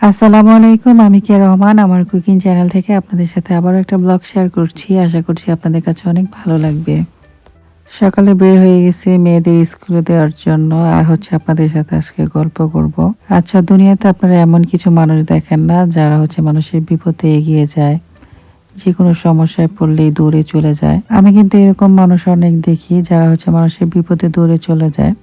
আসসালামু আলাইকুম। আমি কিয়া রহমান আমার কুকিং চ্যানেল থেকে আপনাদের সাথে আবারও একটা ব্লগ শেয়ার করছি। আশা করছি আপনাদের কাছে অনেক ভালো লাগবে। সকালে বের হয়ে গেছি মেয়েদের স্কুলে দেওয়ার জন্য, আর আপনাদের সাথে আজকে গল্প করব। আচ্ছা, দুনিয়াতে আপনারা এমন কিছু মানুষ দেখেন না যারা মানুষের বিপদে এগিয়ে যায়, যে কোনো সমস্যায় পড়লেই দৌড়ে চলে যায়। আমি কিন্তু এরকম মানুষ অনেক দেখি যারা মানুষের বিপদে দৌড়ে চলে যায়,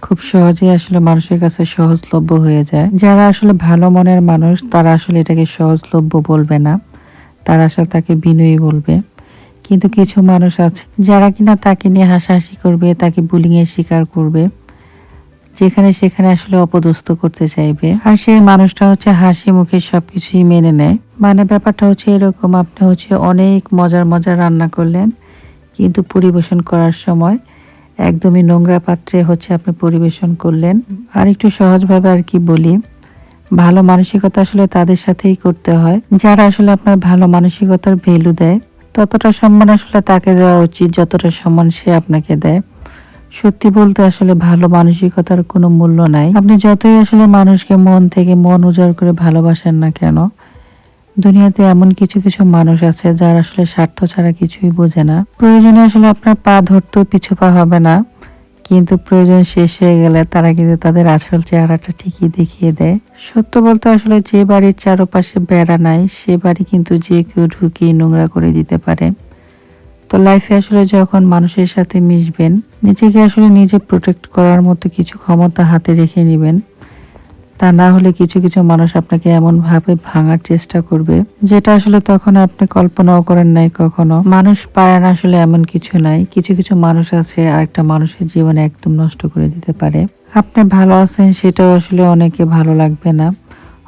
খুব সহজে মানুষের কাছে সহজলভ্য হয়ে যায়। যারা ভালো মনের মানুষ তারা এটাকে সহজলভ্য বলবে না, তারা তাকে বিনয়ী বলবে। কিন্তু কিছু মানুষ আছে যারা কিনা তাকে নিয়ে হাসাহাসি করবে, তাকে বুলিং এর শিকার করবে, যেখানে সেখানে অপদস্থ করতে চাইবে। আর সেই মানুষটা হাসি মুখে সবকিছুই মেনে নেয়। মানে ব্যাপারটা এরকম, আপনি অনেক মজার মজার রান্না করলেন, কিন্তু পরিবেশন করার সময় একদমই নোংরা পাত্রে আপনি পরিবেশন করলেন। আর একটু সহজভাবে আর কি বলি, ভালো মানসিকতা তাদের সাথেই করতে হয়, যারা আপনার ভালো মানসিকতার ভ্যালু দেয়। ততটা সম্মান তাকে দেওয়া উচিত যতটা সম্মান সে আপনাকে দেয়। সত্যি বলতে ভালো মানসিকতার কোনো মূল্য নাই। আপনি যতই মানুষকে মন থেকে মন উজাড় করে ভালোবাসেন না কেন, দুনিয়াতে এমন কিছু কিছু মানুষ আছে যারা স্বার্থ ছাড়া কিছুই বোঝে না। প্রয়োজনে আপনার পা ধরতেও পিছু পা হবে না, কিন্তু প্রয়োজন শেষ হয়ে গেলে তারা কিন্তু তাদের আসল চেহারাটা ঠিকই দেখিয়ে দেয়। সত্য বলতে যে বাড়ির চারপাশে বেড়া নাই, সে বাড়ি কিন্তু যে কেউ ঢুকিয়ে নোংরা করে দিতে পারে। তো লাইফে যখন মানুষের সাথে মিশবেন, নিজেকে নিজে প্রোটেক্ট করার মতো কিছু ক্ষমতা হাতে রেখে নেবেন। তা না হলে কিছু কিছু মানুষ আপনাকে এমন ভাবে ভাঙার চেষ্টা করবে, যেটা তখন আপনি কল্পনাও করেন নাই কখনো। মানুষ পারে না এমন কিছু নাই, কিছু কিছু মানুষ আছে আরেকটা মানুষের জীবন একদম নষ্ট করে দিতে পারে। আপনি ভালো আছেন সেটাও অনেকে ভালো লাগবে না,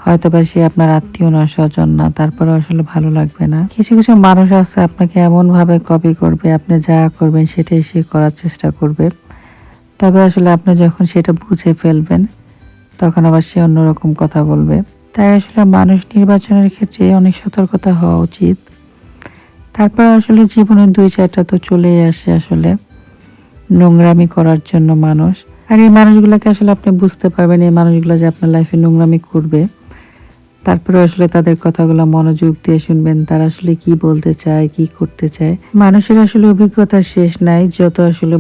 হয়তোবা সে আপনার আত্মীয় না, স্বজন না, তারপরে ভালো লাগবে না। কিছু কিছু মানুষ আছে আপনাকে এমন ভাবে কপি করবে, আপনি যা করবেন সেটাই সে করার চেষ্টা করবে। তবে আপনি যখন সেটা বুঝে ফেলবেন, তখন আবার সে অন্যরকম কথা বলবে। তাই মানুষ নির্বাচনের ক্ষেত্রে অনেক সতর্কতা হওয়া উচিত। তারপর জীবনে দুই চারটা তো চলেই আসে নোংরামি করার জন্য মানুষ। আর এই মানুষগুলোকে আপনি বুঝতে পারবেন, এই মানুষগুলো যে আপনার লাইফে নোংরামি করবে, তারপরে তাদের কথাগুলো মনোযোগ দিয়ে শুনবেন, তারা কি বলতে চায়, কি করতে চায়। মানুষের অভিজ্ঞতার শেষ নাই, যত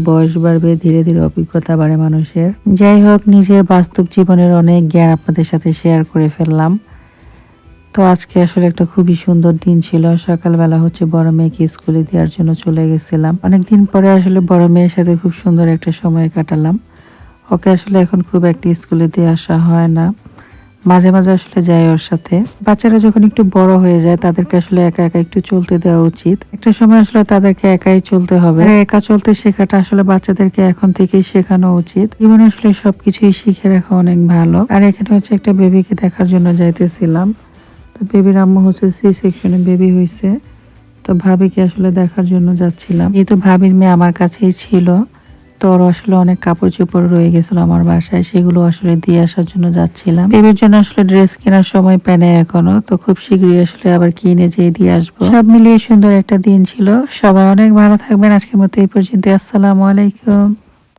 বয়স বাড়বে ধীরে ধীরে অভিজ্ঞতা বাড়ে মানুষের। যাই হোক, নিজের বাস্তব জীবনের অনেক জ্ঞান আপনাদের সাথে শেয়ার করে ফেললাম। তো আজকে একটা খুবই সুন্দর দিন ছিল। সকালবেলা বড় মেয়েকে স্কুলে দেওয়ার জন্য চলে গেছিলাম। অনেকদিন পরে বড় মেয়ের সাথে খুব সুন্দর একটা সময় কাটালাম। ওকে এখন খুব একটা স্কুলে দিয়ে আসা হয় না, মাঝে মাঝে যাই ওর সাথে। বাচ্চারা যখন একটু বড় হয়ে যায় তাদেরকে একা একা একটু চলতে দেওয়া উচিত। একটা সময় তাদেরকে একাই চলতে হবে। একা চলতে শেখাটা বাচ্চাদেরকে এখন থেকেই শেখানো উচিত। জীবনে সবকিছুই শিখে রাখা অনেক ভালো। আর এখানে একটা বেবিকে দেখার জন্য যাইতেছিলাম। তো বেবির আম্মু সি সেকশনে বেবি হয়েছে, তো ভাবিকে দেখার জন্য যাচ্ছিলাম। যেহেতু ভাবির মেয়ে আমার কাছেই ছিল, তো ওর অনেক কাপড় চোপড় রয়ে গেছিল আমার বাসায়, সেগুলো দিয়ে আসার জন্য যাচ্ছিলাম। বেবির জন্য ড্রেস কেনার সময় পেনে এখনো, তো খুব শীঘ্রই আবার কিনে যেয়ে দিয়ে আসবো। সব মিলিয়ে সুন্দর একটা দিন ছিল। সবাই অনেক ভালো থাকবেন। আজকের মতো এই পর্যন্ত। আসসালামু আলাইকুম।